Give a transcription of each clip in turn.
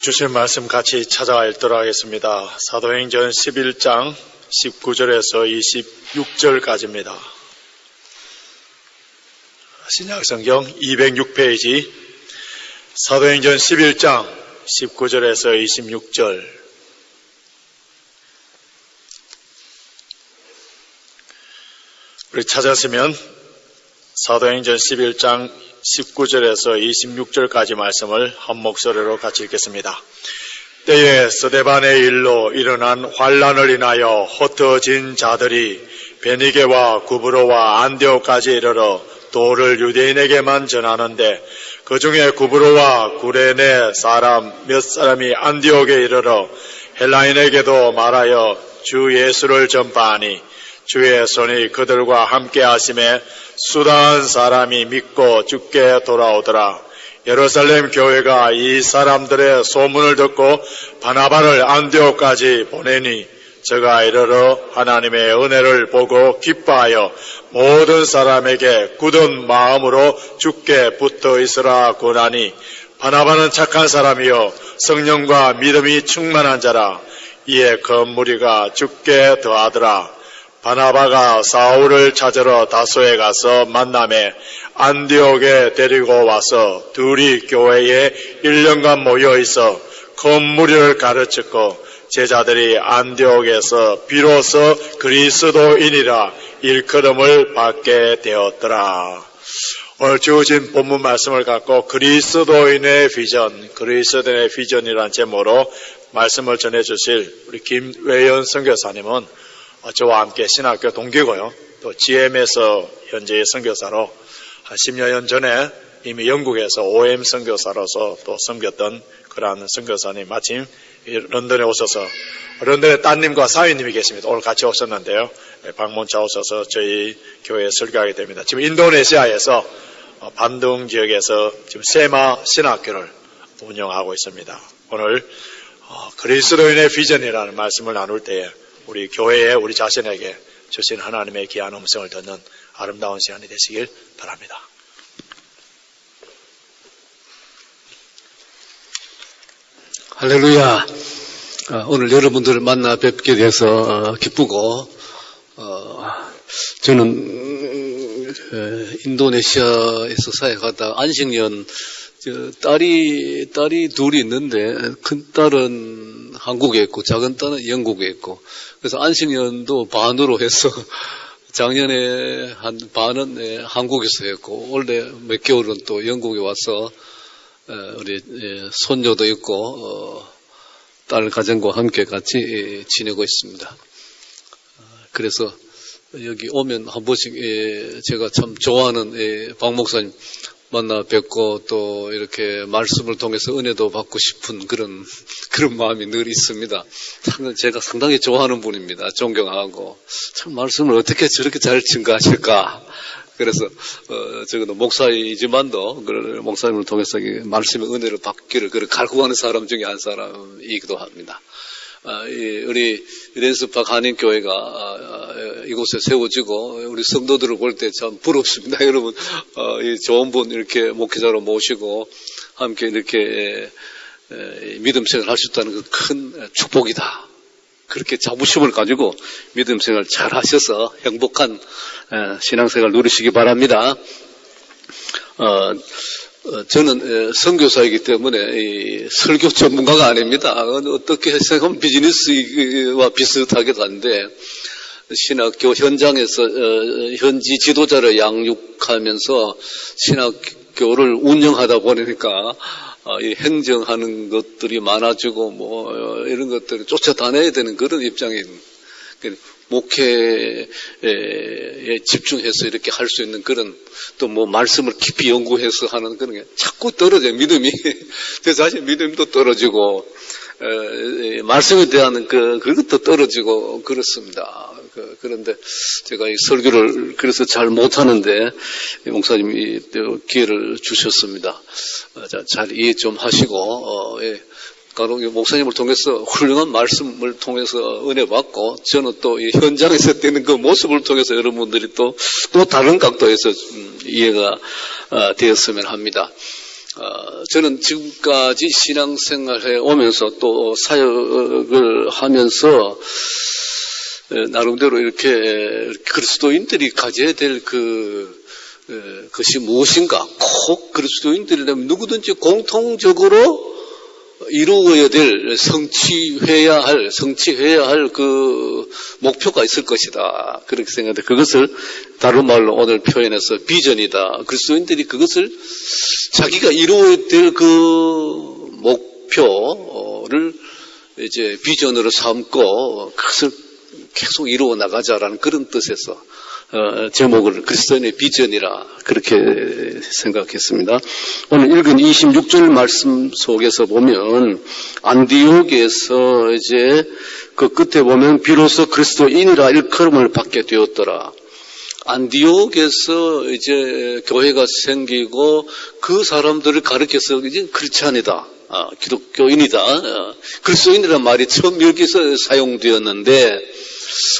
주신 말씀 같이 찾아가 읽도록 하겠습니다. 사도행전 11장 19절에서 26절까지입니다. 신약성경 206페이지 사도행전 11장 19절에서 26절. 우리 찾았으면 사도행전 11장 19절에서 26절까지 말씀을 한 목소리로 같이 읽겠습니다. 때에 스데반의 일로 일어난 환란을 인하여 흩어진 자들이 베니게와 구브로와 안디옥까지 이르러 도를 유대인에게만 전하는데 그 중에 구브로와 구레네 사람 몇 사람이 안디옥에 이르러 헬라인에게도 말하여 주 예수를 전파하니 주의 손이 그들과 함께 하심에 수다한 사람이 믿고 주께 돌아오더라. 예루살렘 교회가 이 사람들의 소문을 듣고 바나바를 안디옥까지 보내니 저가 이르러 하나님의 은혜를 보고 기뻐하여 모든 사람에게 굳은 마음으로 주께 붙어 있으라 권하니 바나바는 착한 사람이요 성령과 믿음이 충만한 자라. 이에 그 무리가 주께 더하더라. 바나바가 사울을 찾으러 다소에 가서 만남에 안디옥에 데리고 와서 둘이 교회에 1년간 모여 있어 큰 무리를 가르쳤고 제자들이 안디옥에서 비로소 그리스도인이라 일컬음을 받게 되었더라. 오늘 주어진 본문 말씀을 갖고 그리스도인의 비전이라는 제목으로 말씀을 전해주실 우리 김외연 선교사님은 저와 함께 신학교 동기고요. 또 GM에서 현재의 선교사로 한 10여 년 전에 이미 영국에서 OM 선교사로서 또 섬겼던 그러한 선교사님 마침 런던에 오셔서 런던에 따님과 사위님이 계십니다. 오늘 같이 오셨는데요. 방문차 오셔서 저희 교회에 설교하게 됩니다. 지금 인도네시아에서 반둥 지역에서 지금 세마 신학교를 운영하고 있습니다. 오늘 그리스도인의 비전이라는 말씀을 나눌 때에 우리 교회에 우리 자신에게 주신 하나님의 귀한 음성을 듣는 아름다운 시간이 되시길 바랍니다. 할렐루야. 오늘 여러분들을 만나 뵙게 돼서 기쁘고 저는 인도네시아에서 사역하다 안식년 딸이 둘이 있는데 큰 딸은 한국에 있고 작은 딸은 영국에 있고 그래서 안식년도 반으로 해서 작년에 한 반은 한국에서 했고 올해 몇 개월은 또 영국에 와서 우리 손녀도 있고 딸 가정과 함께 같이 지내고 있습니다. 그래서 여기 오면 한 번씩 제가 참 좋아하는 박 목사님 만나 뵙고 또 이렇게 말씀을 통해서 은혜도 받고 싶은 그런 마음이 늘 있습니다. 제가 상당히 좋아하는 분입니다. 존경하고 참 말씀을 어떻게 저렇게 잘 증거하실까. 그래서 저는 목사이지만도 목사님을 통해서 말씀의 은혜를 받기를 갈구하는 사람 중에 한 사람이기도 합니다. 우리 렌스팍 한인교회가 이곳에 세워지고 우리 성도들을 볼 때 참 부럽습니다. 여러분 이 좋은 분 이렇게 목회자로 모시고 함께 이렇게 믿음 생활을 할 수 있다는 그 큰 축복이다. 그렇게 자부심을 가지고 믿음 생활 잘 하셔서 행복한 신앙생활 누리시기 바랍니다. 저는 선교사이기 때문에 설교 전문가가 아닙니다. 어떻게 생각하면 비즈니스와 비슷하기도 한데 신학교 현장에서 현지 지도자를 양육하면서 신학교를 운영하다 보니까 이 행정하는 것들이 많아지고 뭐 이런 것들을 쫓아다녀야 되는 그런 입장인 목회에 집중해서 이렇게 할 수 있는 그런 또 뭐 말씀을 깊이 연구해서 하는 그런 게 자꾸 떨어져요. 믿음이. 제 자신 믿음도 떨어지고 말씀에 대한 그것도 떨어지고 그렇습니다. 그런데 제가 이 설교를 그래서 잘 못하는데 목사님이 기회를 주셨습니다. 잘 이해 좀 하시고 간혹 목사님을 통해서 훌륭한 말씀을 통해서 은혜 받고 저는 또 이 현장에서 뛰는 그 모습을 통해서 여러분들이 또 다른 각도에서 이해가 되었으면 합니다. 저는 지금까지 신앙생활해 오면서 또 사역을 하면서 나름대로 이렇게 그리스도인들이 가져야 될 그것이 무엇인가? 꼭 그리스도인들이라면 누구든지 공통적으로 이루어야 될 성취해야 할 그 목표가 있을 것이다. 그렇게 생각하는데 그것을 다른 말로 오늘 표현해서 비전이다. 그리스도인들이 그것을 자기가 이루어야 될 그 목표를 이제 비전으로 삼고 그것을 계속 이루어 나가자라는 그런 뜻에서 제목을 그리스도인의 비전이라 그렇게 생각했습니다. 오늘 읽은 26절 말씀 속에서 보면 안디옥에서 이제 그 끝에 보면 비로소 그리스도인이라 일컬음을 받게 되었더라. 안디옥에서 이제 교회가 생기고 그 사람들을 가르쳐서 이제 크리스찬이다. 기독교인이다. 그리스도인이라는 말이 처음 여기서 사용되었는데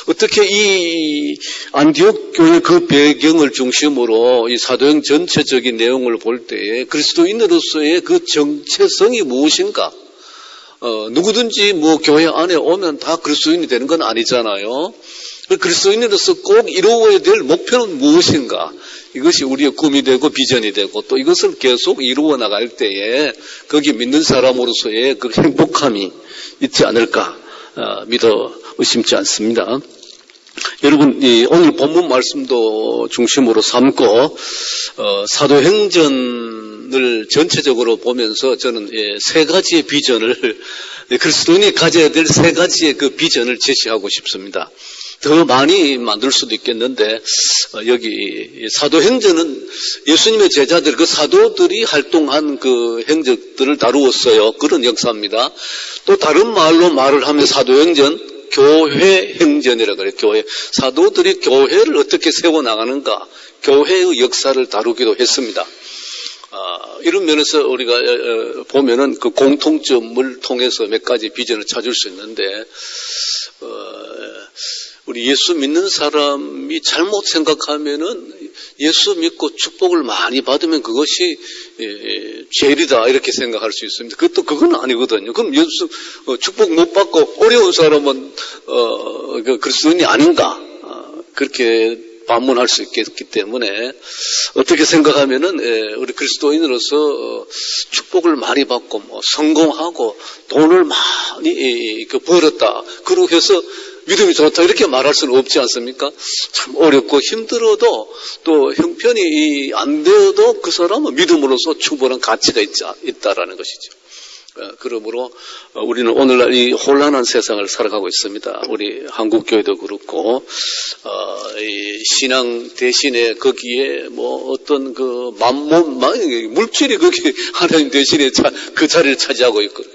어떻게 이 안디옥 교회 그 배경을 중심으로 이 사도행 전체적인 내용을 볼 때에 그리스도인으로서의 그 정체성이 무엇인가? 누구든지 뭐 교회 안에 오면 다 그리스도인이 되는 건 아니잖아요. 그리스도인으로서 꼭 이루어야 될 목표는 무엇인가? 이것이 우리의 꿈이 되고 비전이 되고 또 이것을 계속 이루어 나갈 때에 거기 믿는 사람으로서의 그 행복함이 있지 않을까 믿어 의심치 않습니다. 여러분, 오늘 본문 말씀도 중심으로 삼고 사도행전을 전체적으로 보면서 저는 세 가지의 비전을 그리스도인이 가져야 될 세 가지의 그 비전을 제시하고 싶습니다. 더 많이 만들 수도 있겠는데 여기 사도행전은 예수님의 제자들 그 사도들이 활동한 그 행적들을 다루었어요. 그런 역사입니다. 또 다른 말로 말을 하면 사도행전 교회 행전이라고 그래요. 교회. 사도들이 교회를 어떻게 세워나가는가, 교회의 역사를 다루기도 했습니다. 이런 면에서 우리가 보면은 그 공통점을 통해서 몇 가지 비전을 찾을 수 있는데, 우리 예수 믿는 사람이 잘못 생각하면은 예수 믿고 축복을 많이 받으면 그것이 죄이다 이렇게 생각할 수 있습니다. 그건 아니거든요. 그럼 예수 축복 못 받고 어려운 사람은 그리스도인이 아닌가 그렇게 반문할 수 있기 때문에 어떻게 생각하면은 우리 그리스도인으로서 축복을 많이 받고 뭐 성공하고 돈을 많이 벌었다 그렇게 해서 믿음이 좋다 이렇게 말할 수는 없지 않습니까? 참 어렵고 힘들어도 또 형편이 안 되어도 그 사람은 믿음으로서 충분한 가치가 있다라는 것이죠. 그러므로 우리는 오늘날 이 혼란한 세상을 살아가고 있습니다. 우리 한국교회도 그렇고 이 신앙 대신에 거기에 뭐 어떤 그 물질이 거기 하나님 대신에 그 자리를 차지하고 있고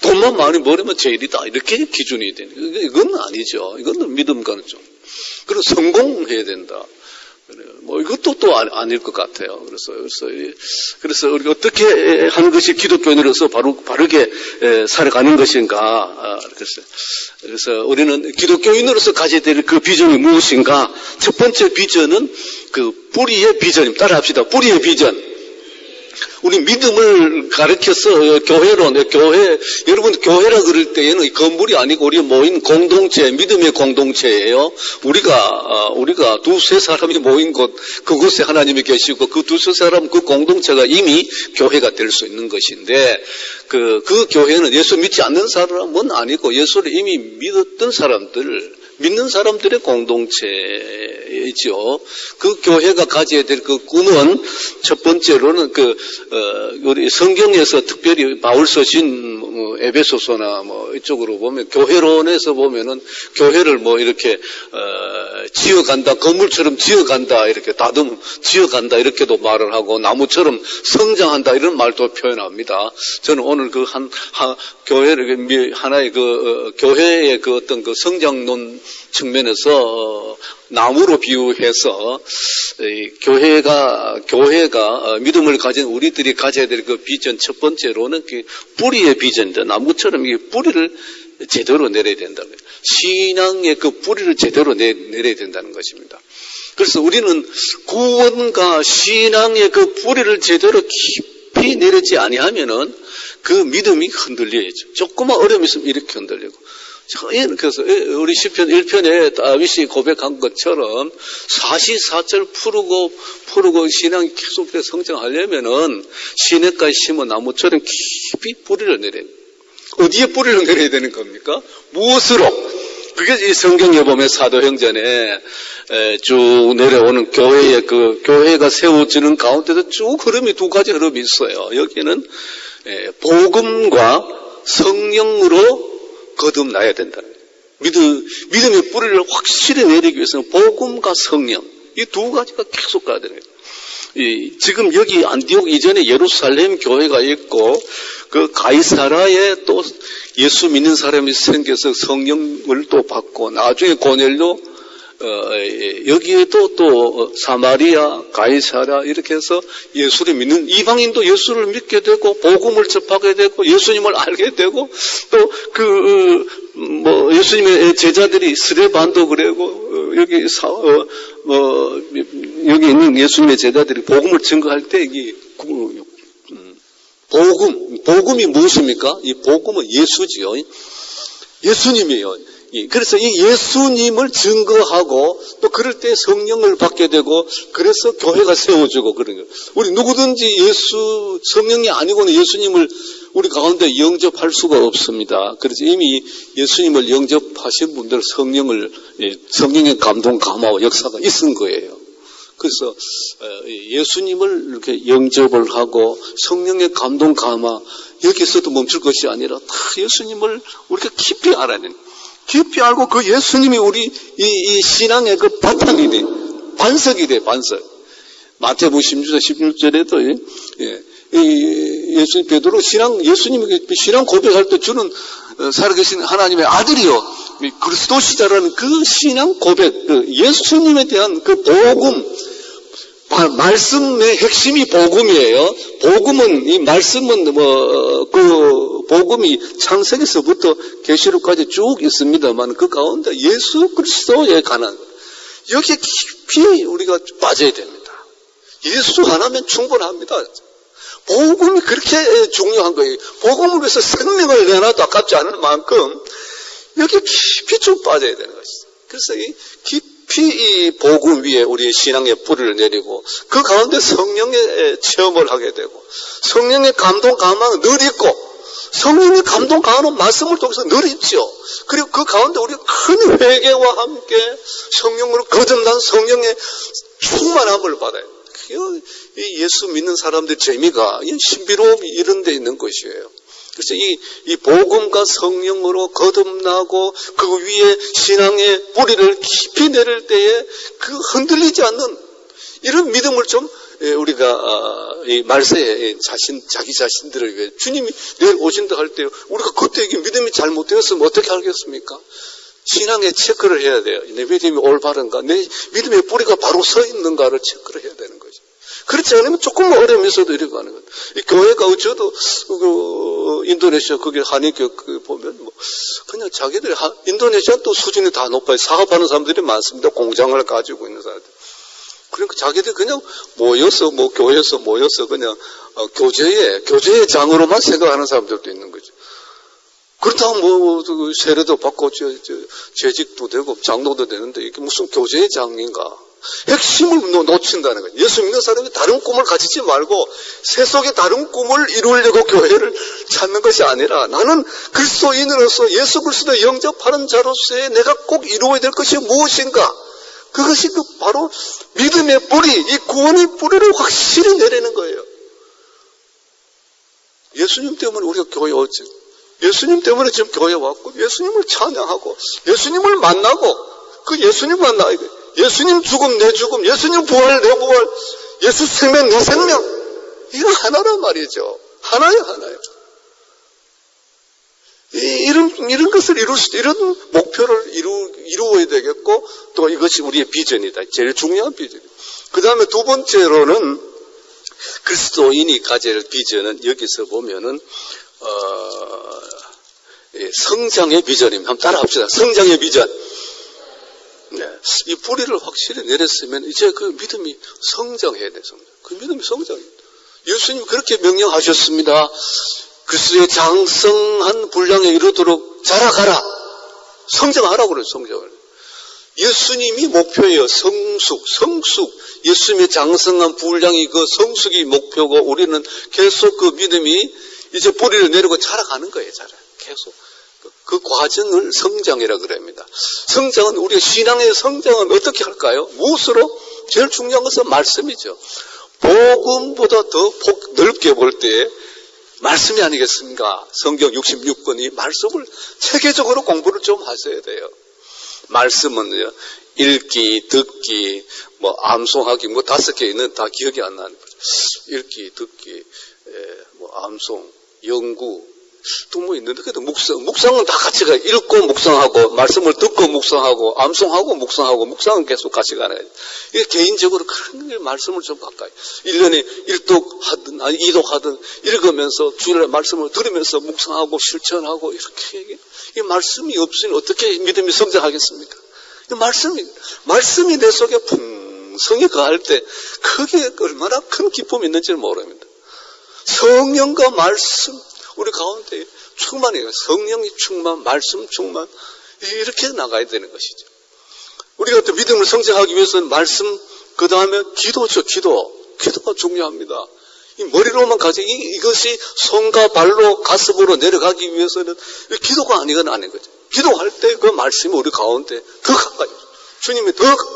돈만 많이 벌으면 제일이다 이렇게 기준이 되는 이건 아니죠. 이건 믿음과는 좀 그리고 성공해야 된다. 뭐 이것도 또 아닐 것 같아요. 그래서 우리가 어떻게 하는 것이 기독교인으로서 바르게 살아가는 것인가. 그래서 우리는 기독교인으로서 가져야 될 그 비전이 무엇인가. 첫 번째 비전은 그 뿌리의 비전입니다. 따라합시다. 뿌리의 비전. 우리 믿음을 가르쳐서 여러분 교회라 그럴 때에는 건물이 아니고 우리 모인 공동체, 믿음의 공동체예요. 우리가 두세 사람이 모인 곳, 그곳에 하나님이 계시고 그 두세 사람 그 공동체가 이미 교회가 될 수 있는 것인데 그 교회는 예수 믿지 않는 사람은 아니고 예수를 이미 믿었던 사람들, 믿는 사람들의 공동체이죠. 그 교회가 가져야 될 그 꿈은 첫 번째로는 우리 성경에서 특별히 바울 쓰신 에베소서나 뭐 이쪽으로 보면 교회론에서 보면은 교회를 뭐 이렇게 지어간다, 건물처럼 지어간다 이렇게 지어간다 이렇게도 말을 하고 나무처럼 성장한다 이런 말도 표현합니다. 저는 오늘 그 교회를 하나의 교회의 그 어떤 그 성장론 측면에서 나무로 비유해서 교회가 믿음을 가진 우리들이 가져야 될 그 비전 첫 번째로는 그 뿌리의 비전이다. 나무처럼 이 뿌리를 제대로 내려야 된다고요. 신앙의 그 뿌리를 제대로 내려야 된다는 것입니다. 그래서 우리는 구원과 신앙의 그 뿌리를 제대로 깊이 깊이 내리지 아니하면은 그 믿음이 흔들려야죠. 조금만 어려움이 있으면 이렇게 흔들리고. 그래서 우리 시편 1편에 다윗이 고백한 것처럼 사시사철 푸르고 신앙이 계속해서 성장하려면은 시냇가에 심은 나무처럼 깊이 뿌리를 내려야 돼요. 어디에 뿌리를 내려야 되는 겁니까? 무엇으로? 그게 이 성경에 보면 사도행전에 쭉 내려오는 교회가 세워지는 가운데도 쭉 흐름이 두 가지 흐름이 있어요. 여기는 복음과 성령으로 거듭나야 된다. 믿음의 뿌리를 확실히 내리기 위해서는 복음과 성령, 이 두 가지가 계속 가야 되는 거예요. 지금 여기 안디옥 이전에 예루살렘 교회가 있고, 그 가이사라에 또 예수 믿는 사람이 생겨서 성령을 또 받고, 나중에 고넬료, 여기에도 또 사마리아, 가이사라 이렇게 해서 예수를 믿는 이방인도 예수를 믿게 되고 복음을 접하게 되고 예수님을 알게 되고 또 예수님의 제자들이 스데반도 그러고 여기 있는 예수님의 제자들이 복음을 증거할 때 이 복음이 무엇입니까? 이 복음은 예수지요. 예수님이에요. 그래서 이 예수님을 증거하고 또 그럴 때 성령을 받게 되고 그래서 교회가 세워지고 그런 거예요. 우리 누구든지 성령이 아니고는 예수님을 우리 가운데 영접할 수가 없습니다. 그래서 이미 예수님을 영접하신 분들 성령의 감동, 감화와 역사가 있은 거예요. 그래서 예수님을 이렇게 영접을 하고 성령의 감동, 감화 여기서도 멈출 것이 아니라 다 예수님을 우리가 깊이 알아야 됩니다. 깊이 알고 그 예수님이 우리 이 신앙의 그 바탕이 돼. 반석이 돼, 반석. 마태복음 16절에도 예수님 베드로 예수님이 신앙 고백할 때 주는 살아계신 하나님의 아들이요. 그리스도시다라는 그 신앙 고백, 예수님에 대한 그 복음, 말씀의 핵심이 복음이에요. 이 말씀은 그 복음이 창세기서부터 계시록까지 쭉 있습니다만 그 가운데 예수 그리스도에 관한 여기에 깊이 우리가 빠져야 됩니다. 예수 하나면 충분합니다. 복음이 그렇게 중요한 거예요. 복음을 위해서 생명을 내놔도 아깝지 않을 만큼 여기에 깊이 좀 빠져야 되는 것이죠. 그래서 깊이 이 복음 위에 우리의 신앙의 뿌리를 내리고 그 가운데 성령의 체험을 하게 되고 성령의 감동, 감화는 늘 있고 성령의 감동, 감화는 말씀을 통해서 늘 있죠. 그리고 그 가운데 우리가 큰 회개와 함께 성령으로 거듭난 성령의 충만함을 받아요. 이 예수 믿는 사람들의 재미가 이 신비로움이 이런 데 있는 것이에요. 그래서 이 복음과 성령으로 거듭나고 그 위에 신앙의 뿌리를 깊이 내릴 때에 그 흔들리지 않는 이런 믿음을 좀 우리가 이 말세에 자기 자신들을 위해 주님이 내일 오신다 할 때 우리가 그때 이게 믿음이 잘못되었으면 어떻게 하겠습니까? 신앙에 체크를 해야 돼요. 내 믿음이 올바른가? 내 믿음의 뿌리가 바로 서 있는가를 체크를 해야 되는 거죠. 그렇지 않으면 조금만 어려움이 있어도 이렇게 하는 거예요. 이 교회가 저도 인도네시아 거기 한인교 보면 그냥 자기들이 인도네시아 또 수준이 다 높아요. 사업하는 사람들이 많습니다. 공장을 가지고 있는 사람들. 그러니까 자기들 그냥 모여서 교회에서 모여서 그냥 교제의 장으로만 생각하는 사람들도 있는 거죠. 그렇다고 세례도 받고 재직도 되고 장로도 되는데 이게 무슨 교제의 장인가? 핵심을 놓친다는 거예요. 예수 믿는 사람이 다른 꿈을 가지지 말고 세속의 다른 꿈을 이루려고 교회를 찾는 것이 아니라 나는 그리스도인으로서 예수 그리스도를 영접하는 자로서의 내가 꼭 이루어야 될 것이 무엇인가? 그것이 바로 믿음의 뿌리, 이 구원의 뿌리를 확실히 내리는 거예요. 예수님 때문에 우리가 교회에 왔지. 예수님 때문에 지금 교회에 왔고 예수님을 찬양하고 예수님을 만나고 그 예수님 만나야 돼. 예수님 죽음 내 죽음, 예수님 부활 내 부활, 예수 생명 내 생명, 이거 하나란 말이죠. 하나예요. 이런 것을 이런 목표를 이루어야 되겠고 또 이것이 우리의 비전이다. 제일 중요한 비전. 그 다음에 두 번째로는 그리스도인이 가져야 할 비전은 여기서 보면은 성장의 비전입니다. 한번 따라합시다. 성장의 비전. 네. 이 뿌리를 확실히 내렸으면 이제 그 믿음이 성장해야 돼. 그 믿음이 성장해야 돼. 예수님 그렇게 명령하셨습니다. 그리스도의 장성한 분량에 이르도록 자라가라. 성장하라고 그래요, 성장을. 예수님이 목표예요. 성숙. 예수님의 장성한 분량이 그 성숙이 목표고 우리는 계속 그 믿음이 이제 뿌리를 내리고 자라가는 거예요, 계속. 그 과정을 성장이라 그럽니다. 성장은, 우리가 신앙의 성장은 어떻게 할까요? 무엇으로? 제일 중요한 것은 말씀이죠. 복음보다 더 넓게 볼 때 말씀이 아니겠습니까? 성경 66권이 말씀을 체계적으로 공부를 좀 하셔야 돼요. 말씀은요, 읽기, 듣기, 암송하기, 5개 있는 다 기억이 안 나는 거죠. 읽기, 듣기, 암송, 연구, 또 있는데, 그래도 묵상은 다 같이 가요. 읽고 묵상하고, 말씀을 듣고 묵상하고, 암송하고 묵상하고, 묵상은 계속 같이 가는 거예요. 이게 개인적으로 그런 말씀을 좀 가까이. 1년에 1독하든, 아니 2독하든, 읽으면서, 주일날 말씀을 들으면서 묵상하고, 실천하고, 이렇게. 이 말씀이 없으니 어떻게 믿음이 성장하겠습니까? 말씀이 내 속에 풍성히 거할 때, 그게 얼마나 큰 기쁨이 있는지를 모릅니다. 성령과 말씀, 우리 가운데 충만해요. 성령이 충만, 말씀 충만, 이렇게 나가야 되는 것이죠. 우리가 또 믿음을 성장하기 위해서는 말씀, 그 다음에 기도죠, 기도가 중요합니다. 이 머리로만 가지, 이것이 손과 발로 가슴으로 내려가기 위해서는 기도가 아니건 아닌 거죠. 기도할 때 그 말씀이 우리 가운데 더 가까이, 주님이 더 가까이.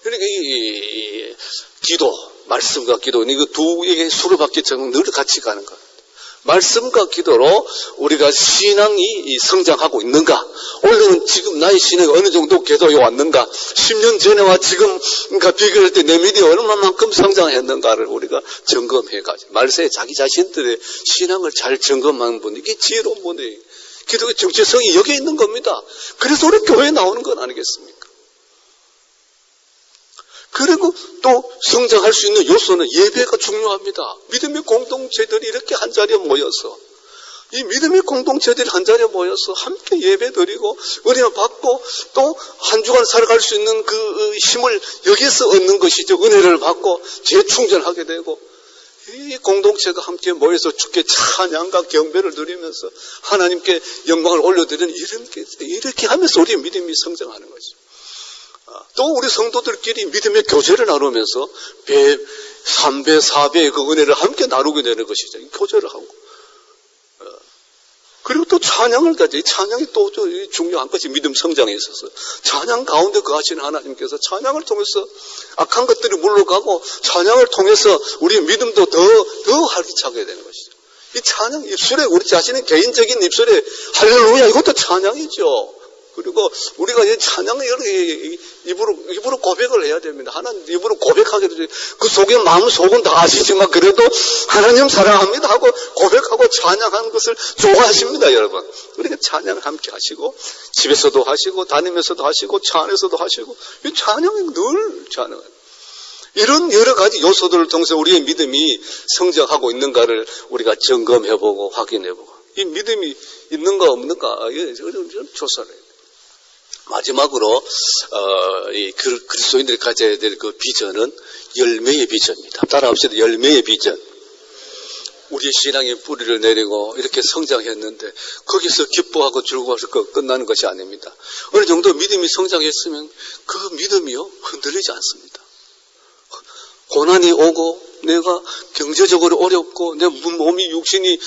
그러니까 이 기도, 말씀과 기도, 이거 두에게 수로바퀴처럼 늘 같이 가는 것. 말씀과 기도로 우리가 신앙이 성장하고 있는가? 오늘은 지금 나의 신앙이 어느 정도 궤도에 왔는가? 10년 전에와 지금과 비교할 때 내 믿음이 얼마만큼 성장했는가를 우리가 점검해가지고 말세에 자기 자신들의 신앙을 잘 점검하는 분, 이게 지혜로운 분이에요. 기도의 정체성이 여기에 있는 겁니다. 그래서 우리 교회에 나오는 건 아니겠습니까? 그리고 또 성장할 수 있는 요소는 예배가 중요합니다. 믿음의 공동체들이 이렇게 한자리에 모여서, 이 믿음의 공동체들이 한자리에 모여서 함께 예배 드리고 은혜를 받고 또 한 주간 살아갈 수 있는 그 힘을 여기에서 얻는 것이죠. 은혜를 받고 재충전하게 되고, 이 공동체가 함께 모여서 주께 찬양과 경배를 드리면서 하나님께 영광을 올려드리는 이렇게 하면서 우리의 믿음이 성장하는 거죠. 또 우리 성도들끼리 믿음의 교제를 나누면서 3배, 4배의 그 은혜를 함께 나누게 되는 것이죠. 교제를 하고. 그리고 또 찬양을 가지. 찬양이 또 중요한 것이 믿음 성장에 있어서. 찬양 가운데 거하시는 하나님께서 찬양을 통해서 악한 것들이 물러가고 찬양을 통해서 우리의 믿음도 더 활기차게 되는 것이죠. 이 찬양 입술에, 우리 자신의 개인적인 입술에 할렐루야, 이것도 찬양이죠. 그리고 우리가 이 찬양을 입으로 고백을 해야 됩니다. 하나님 입으로 고백하게 되죠. 그 속에 마음속은 다 아시지만 그래도 하나님 사랑합니다 하고 고백하고 찬양하는 것을 좋아하십니다, 여러분. 그러니까 찬양을 함께 하시고 집에서도 하시고 다니면서도 하시고 차 안에서도 하시고, 이 찬양이 늘 찬양. 이런 여러 가지 요소들을 통해서 우리의 믿음이 성장하고 있는가를 우리가 점검해보고 확인해보고, 이 믿음이 있는가 없는가 조사를 해요. 마지막으로 이 그리스도인들이 가져야 될 그 비전은 열매의 비전입니다. 따라합시다. 열매의 비전. 우리의 신앙의 뿌리를 내리고 이렇게 성장했는데 거기서 기뻐하고 즐거워서 끝나는 것이 아닙니다. 어느 정도 믿음이 성장했으면 그 믿음이요 흔들리지 않습니다. 고난이 오고 내가 경제적으로 어렵고 내 몸이 육신이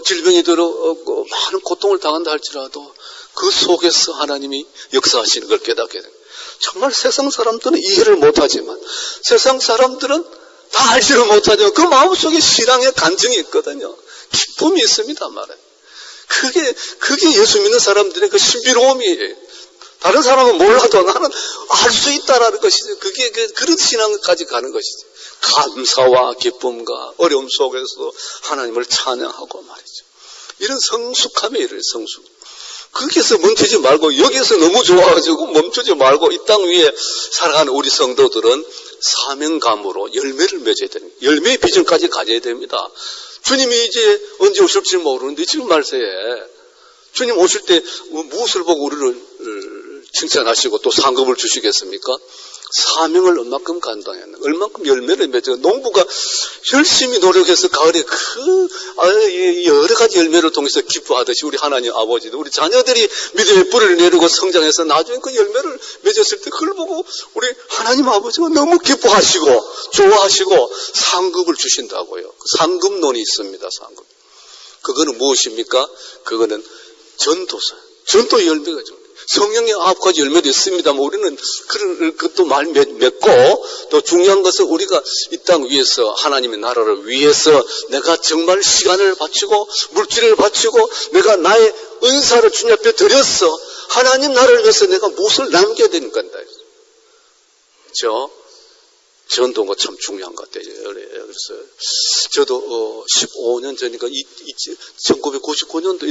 질병이 들어 많은 고통을 당한다 할지라도 그 속에서 하나님이 역사하시는 걸 깨닫게 됩니다. 정말 세상 사람들은 이해를 못하지만, 세상 사람들은 다 알지를 못하지만 그 마음속에 신앙의 간증이 있거든요. 기쁨이 있습니다 말이에요. 그게 예수 믿는 사람들의 그 신비로움이에요. 다른 사람은 몰라도 나는 알 수 있다라는 것이죠. 그게 그런 신앙까지 가는 것이죠. 감사와 기쁨과 어려움 속에서 하나님을 찬양하고 말이죠. 이런 성숙함에 이르는 성숙. 거기에서 멈추지 말고 여기에서 너무 좋아가지고 멈추지 말고 이 땅 위에 살아가는 우리 성도들은 사명감으로 열매를 맺어야 되는 거예요. 열매의 비전까지 가져야 됩니다. 주님이 이제 언제 오실지 모르는데 지금 말세에 주님 오실 때 무엇을 보고 우리를 칭찬하시고 또 상급을 주시겠습니까? 사명을 얼마큼 감당했나, 얼마큼 열매를 맺어. 농부가 열심히 노력해서 가을에 여러 가지 열매를 통해서 기뻐하듯이 우리 하나님 아버지도 우리 자녀들이 믿음의 뿌리를 내리고 성장해서 나중에 그 열매를 맺었을 때 그걸 보고 우리 하나님 아버지가 너무 기뻐하시고 좋아하시고 상급을 주신다고요. 상급론이 있습니다. 상급. 그거는 무엇입니까? 그거는 전도의 열매가 죠. 성령의 9가지 열매도 있습니다만 우리는 그것도 많이 맺고, 또 중요한 것은 우리가 이 땅 위에서 하나님의 나라를 위해서 내가 정말 시간을 바치고 물질을 바치고 내가 나의 은사를 주님 앞에 드렸어. 하나님 나라를 위해서 내가 무엇을 남겨야 되는 건다. 전도가 참 중요한 것 같아요. 그래서 저도 15년 전이니까 1999년도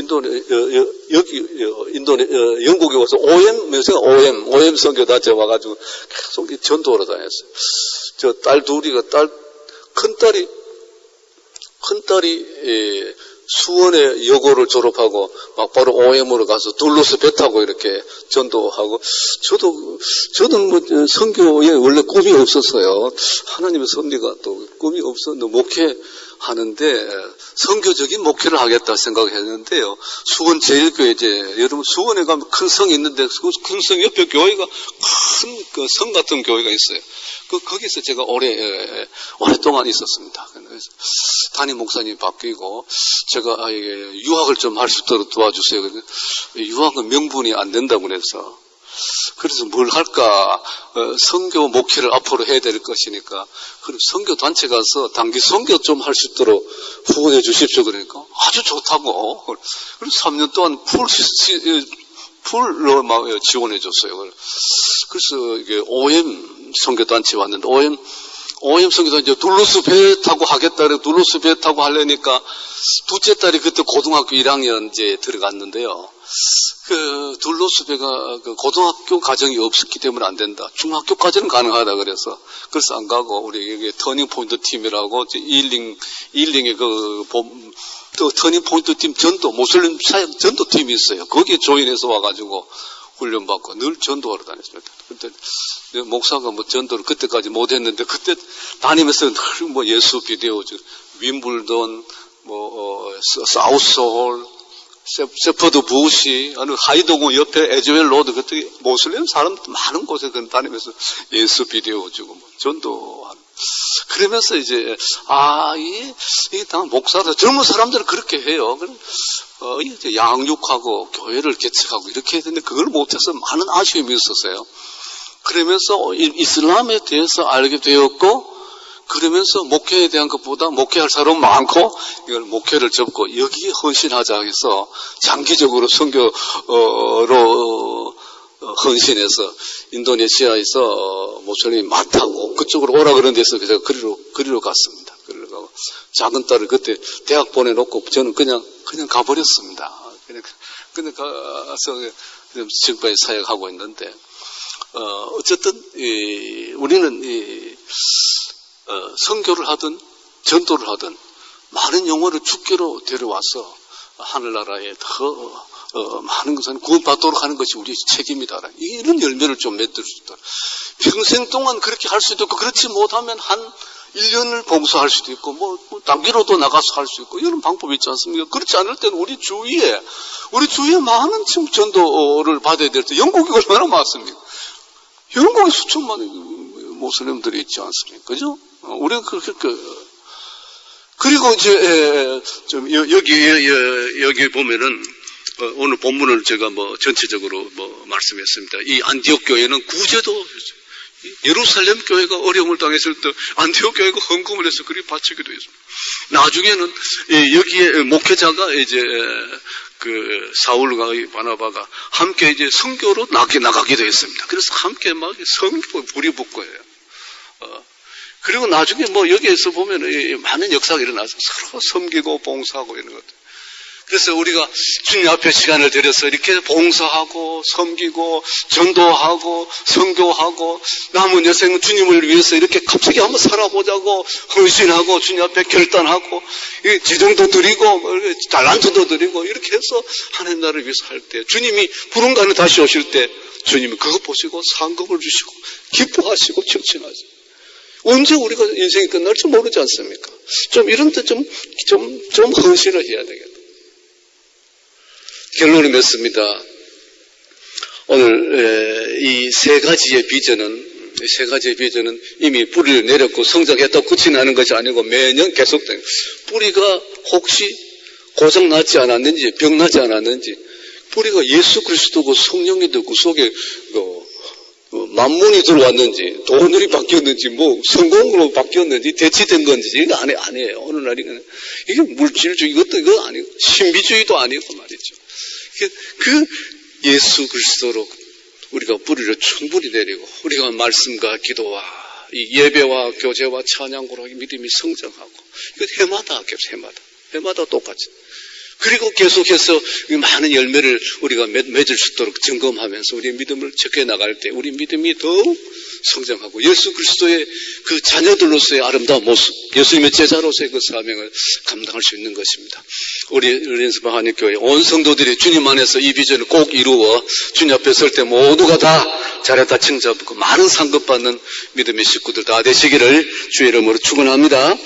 영국에 와서 OM 선교단체 와가지고 계속 전도하러 다녔어요. 저 딸 둘이가 큰딸이 수원의 여고를 졸업하고 막 바로 OM으로 가서 둘러서 배 타고 이렇게 전도하고, 저는 뭐 선교에 원래 꿈이 없었어요. 하나님의 섭리가 또 꿈이 없었는데 목회하는데 선교적인 목회를 하겠다 생각했는데요. 수원 제일교회 여러분 수원에 가면 큰 성이 있는데 그 큰 성 옆에 교회가 큰 그 성 같은 교회가 있어요. 거기서 제가 오랫동안 있었습니다. 그래서 담임 목사님이 바뀌고 제가 유학을 좀 할 수 있도록 도와주세요. 그래서 유학은 명분이 안 된다고 그래서 뭘 할까? 선교 목회를 앞으로 해야 될 것이니까, 그럼 선교 단체 가서 단기 선교 좀 할 수 있도록 후원해 주십시오. 그러니까 아주 좋다고. 그래서 3년 동안 풀로 막 지원해 줬어요. 그래서 이게 OM 선교단체 왔는데, OM 선교단체 둘러스 배 타고 하겠다. 둘러스 배 타고 하려니까 둘째 딸이 그때 고등학교 1학년 이제 들어갔는데요. 그 둘러스 배가 그 고등학교 과정이 없었기 때문에 안 된다. 중학교까지는 가능하다 그래서 안 가고, 우리 여기 터닝 포인트 팀이라고 일링의 또 터닝 포인트 팀 모슬림 사역 전도 팀이 있어요. 거기에 조인해서 와가지고 훈련받고 늘 전도하러 다녔습니다. 그때 목사가 뭐 전도를 그때까지 못했는데, 그때 다니면서 늘 뭐 예수 비디오, 윈블던, 사우스홀, 세퍼드 부시, 하이도구 옆에 에즈웰 로드, 그때 모슬림 사람 많은 곳에 다니면서 예수 비디오 주고 전도하는. 그러면서 이제 이게 다 목사들, 젊은 사람들은 그렇게 해요. 이제 양육하고 교회를 개척하고 이렇게 해야 되는데 그걸 못해서 많은 아쉬움이 있었어요. 그러면서 이슬람에 대해서 알게 되었고, 그러면서 목회에 대한 것보다 목회할 사람 많고 이걸 목회를 접고 여기에 헌신하자 해서 장기적으로 선교로 헌신해서 인도네시아에서 모슬림이 많다고 그쪽으로 오라 그런 데서 제가 그리로 갔습니다. 그리로 가고 작은 딸을 그때 대학 보내놓고 저는 그냥 가버렸습니다. 그냥 가서 지금까지 사역하고 있는데, 어쨌든 우리는 선교를 하든 전도를 하든 많은 영혼을 주께로 데려와서 하늘나라에 더 많은 것은 구원받도록 하는 것이 우리의 책임이다. 이런 열매를 좀 맺을 수 있다. 평생 동안 그렇게 할 수도 있고, 그렇지 못하면 한 1년을 봉사할 수도 있고, 단기로도 나가서 할 수 있고, 이런 방법이 있지 않습니까? 그렇지 않을 때는 우리 주위에 많은 전도를 받아야 될 때, 영국이 얼마나 많습니까? 영국에 수천만의 모슬림들이 있지 않습니까? 그죠? 우리가 그리고 이제, 여기 보면은, 오늘 본문을 제가 전체적으로 말씀했습니다. 이 안디옥 교회는 구제도, 예루살렘 교회가 어려움을 당했을 때 안디옥 교회가 헌금을 해서 그리 바치기도 했습니다. 나중에는 여기에 목회자가 이제 사울과 바나바가 함께 이제 선교로 나가기도 했습니다. 그래서 함께 막 선교 불이 붙고 해요. 그리고 나중에 여기에서 보면 많은 역사가 일어나서 서로 섬기고 봉사하고 이런 것들. 그래서 우리가 주님 앞에 시간을 들여서 이렇게 봉사하고 섬기고 전도하고 선교하고 남은 여생은 주님을 위해서 이렇게 갑자기 한번 살아보자고 헌신하고 주님 앞에 결단하고 재정도 드리고 달란트도 드리고 이렇게 해서 하나님 나라를 위해서 할 때 주님이 부름가는 다시 오실 때 주님이 그거 보시고 상급을 주시고 기뻐하시고 칭찬하시고 언제 우리가 인생이 끝날지 모르지 않습니까? 좀 이런 데 좀 헌신을 해야 되겠다. 결론을 맺습니다. 오늘 이 세 가지의 비전은 이미 뿌리를 내렸고 성장했다고 끝이 나는 것이 아니고 매년 계속된 뿌리가 혹시 고장 나지 않았는지 병 나지 않았는지 뿌리가 예수 그리스도고 성령이도 그 속에 만문이 들어왔는지 돈이 바뀌었는지 뭐 성공으로 바뀌었는지 대치된 건지 이거 아니에요. 어느 날이는 이게 물질주의 이거 아니고 신비주의도 아니고 말이죠. 그 예수 그리스도로 우리가 뿌리를 충분히 내리고 우리가 말씀과 기도와 이 예배와 교제와 찬양으로 믿음이 성장하고 이거 해마다 똑같이 그리고 계속해서 많은 열매를 우리가 맺을 수 있도록 점검하면서 우리의 믿음을 적게 나갈 때 우리 믿음이 더욱 성장하고 예수 그리스도의 그 자녀들로서의 아름다운 모습, 예수님의 제자로서의 그 사명을 감당할 수 있는 것입니다. 우리 은혜스방 한인교회 온 성도들이 주님 안에서 이 비전을 꼭 이루어 주님 앞에 설 때 모두가 다 잘했다 칭찬받고 많은 상급받는 믿음의 식구들 다 되시기를 주의 이름으로 축원합니다.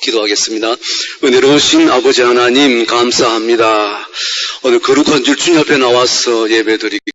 기도하겠습니다. 은혜로우신 아버지 하나님 감사합니다. 오늘 거룩한 줄 주님 앞에 나와서 예배드리기